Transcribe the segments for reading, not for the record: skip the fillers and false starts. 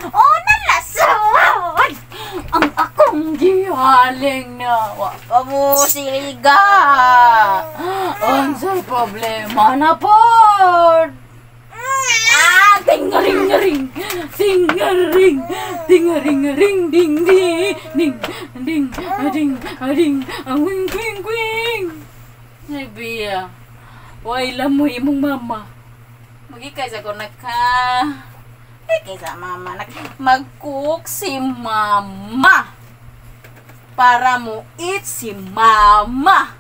Oh, nalasawan ang akong gihaling na wa pa mo siliga. Unsay problema na pod? Tingaring-ngaring, tingaring, tingaring-ngaring, ding ding, ding ding, ading, ading, ang wing wing wing. Ay biya, way lamoy imong mama. Magikay sa ko kaysa mama mag-cook si mama para mo eat si mama.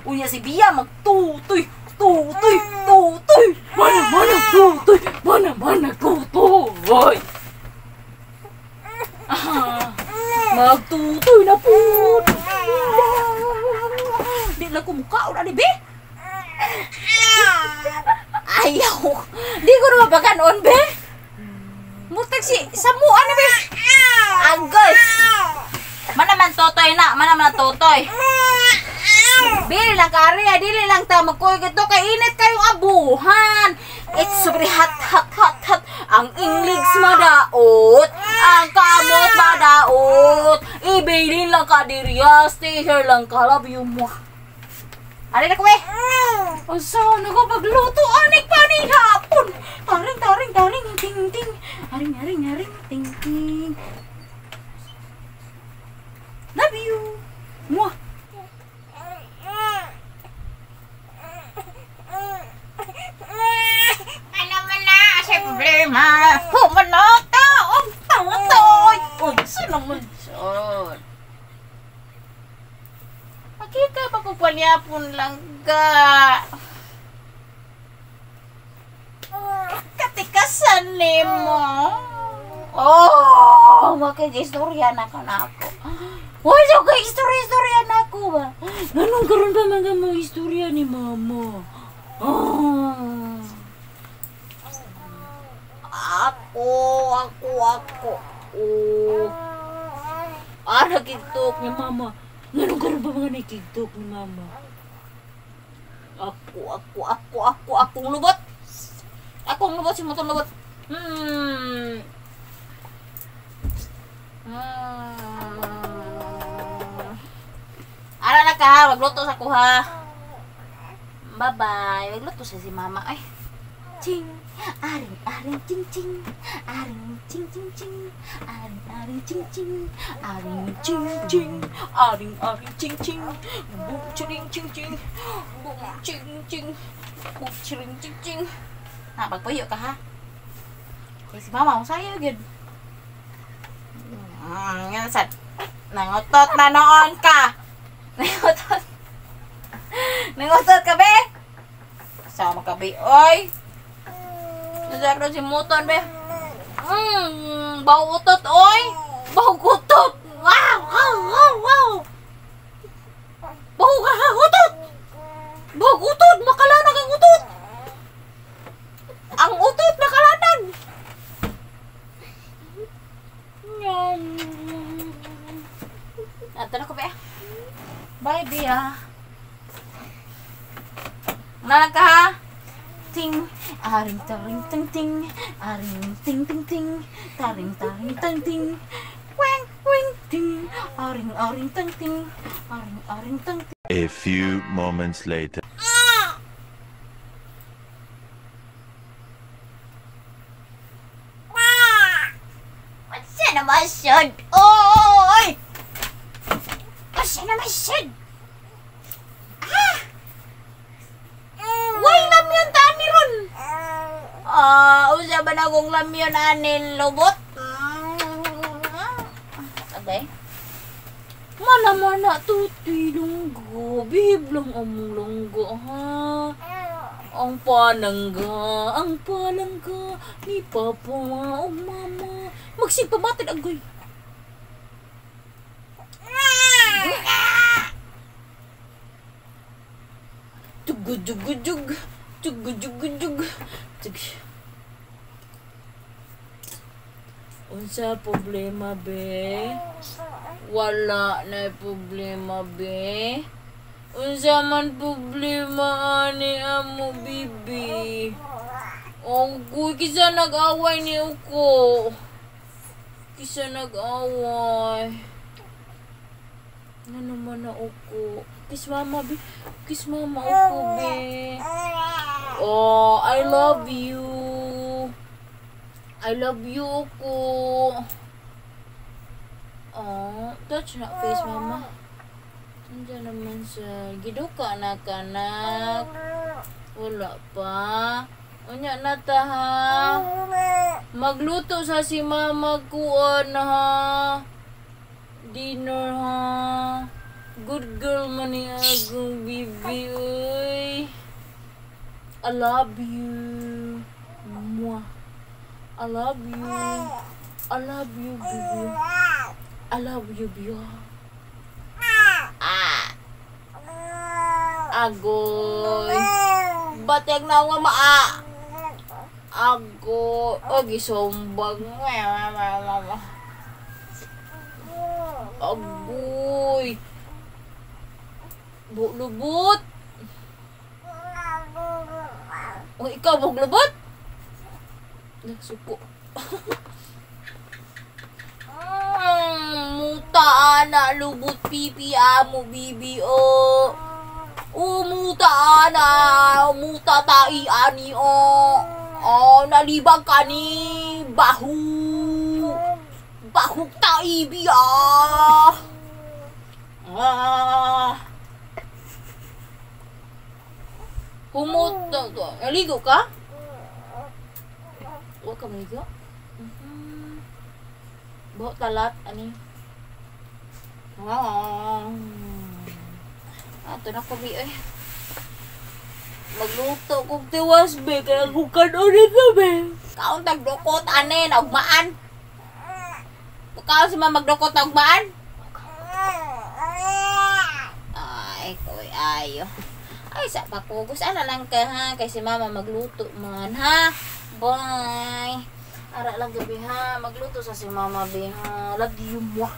Unya si biya magtutoy, tutoy, tutoy, mana tutoy, mana tutoy. Magtutoy na po. Di lang ko mukha ulit, be. Ayaw. Di ko naman pagkanoon, be. Mutag si samuan na, be. Agay. Mana man totoy na, mana man totoy. Dili lang kari, dili lang ta magkuy gito kay init kayong abuhan. It's very hot. Ang English madaot, ang kamot madaot. Ibilin lang ka diriya, stay here lang ka, love you mo. Ari na ko eh. Asa na ko pagluto anik pa ni hapon. Taring, ting ting. Haring, ting ting. Love you. Mwah. Problema. Humanata ang tatoy. Unsa naman siya? Makita ba ko panyapon lang ga? Katikasan nimo. Oh, makikistorya na ka na ako. Wala ka istorya na ako ba? Anong karon pa mga mo istorya ni mama? Oh. Ako. Oh. Nagkiktok ni mama. Anong karon pa mga nagkiktok ni mama? Akong lubot. Akong lubot si motong lubot. Ara na ka, magluto sa kuha. Bye-bye. Magluto sa si mama. Ay. Ching. Aring, ching, ching. Aring, ching, ching, ching. Aring, ching, ching. Aring, ching, ching. Aring, ching, ching. Bum, chiring, ching, ching. Bum, ching, ching. Bum, chiring, ching, ching. Magpuyo ka ha. Si mama, sayo yun. Yan sad. Nangutot na noon ka. Nangutot ka, be? Sama ka, be? Oy! Nasarap si muton, be? Bau utot, oy! Bau kutot! Wow! Bau utot! Bau utot! Makalanag ang utot! Ang utot makalanag! Ato na ko, be? Bye, Bia. Nalang ka, ha? Ting, aring, taring, ting, ting. Aring, ting, ting, ting. Taring, taring, ting, ting. Weng, weng, ting. Aring, aring, ting, ting. Aring, aring, ting, ting. A few moments later. What's naman siya? Oy! What's naman siya? Way lamyon ta ni ron. Usa ba na kong lamyon anin lubot? Okay. Mana tuti lunggo, biblang among lunggo ha. Ang panangga ni papa o mama. Magsipabatid agoy. Jug. Unsa problema, be? Wala na problema, be. Unsa man problema ani amo, bibi? Anggoy, kisa nag-away ni Uko. Kisa nag-away. Ano naman na Uko? Kiss mama, be. Kiss mama, Uko, be. Oh, I love you. I love you, Uko. Oh, touch na face, mama. Nandiyan naman siya. Giduka anak-anak. Wala pa. Unya na ta, ha? Magluto sa si mama kuan, ha? Dinner, ha? Good girl man ni agong bibi, uy. I love you. Mwah. I love you. I love you, baby. I love you, baby. Agoy. Bateg na nga maa. Agoy. O, gisumbag. Agoy. Buklubot. O, ikaw buklubot? Nagsupo. Muta na lubot pipi amo bibi o. Muta na muta tai ani o. Nalibag ka ni bahu. Bahuk tai biya. Humuta to. Naligo ka? Huwag ka maligo? Bawa talat, ani. Ato na ko, bi, ay. Magluto kong tiwas, be. Kaya kukan ulit na, be. Kaon tagdukot, ane, naugmaan. Kaon si magdukot, naugmaan. Ay, koy, ayo. Ay, sa pakugos, ana lang ka, ha. Kasi mama magluto man, ha. Bye. Ara lang gabi ha. Magluto sa si mama be ha. Love you, mwah.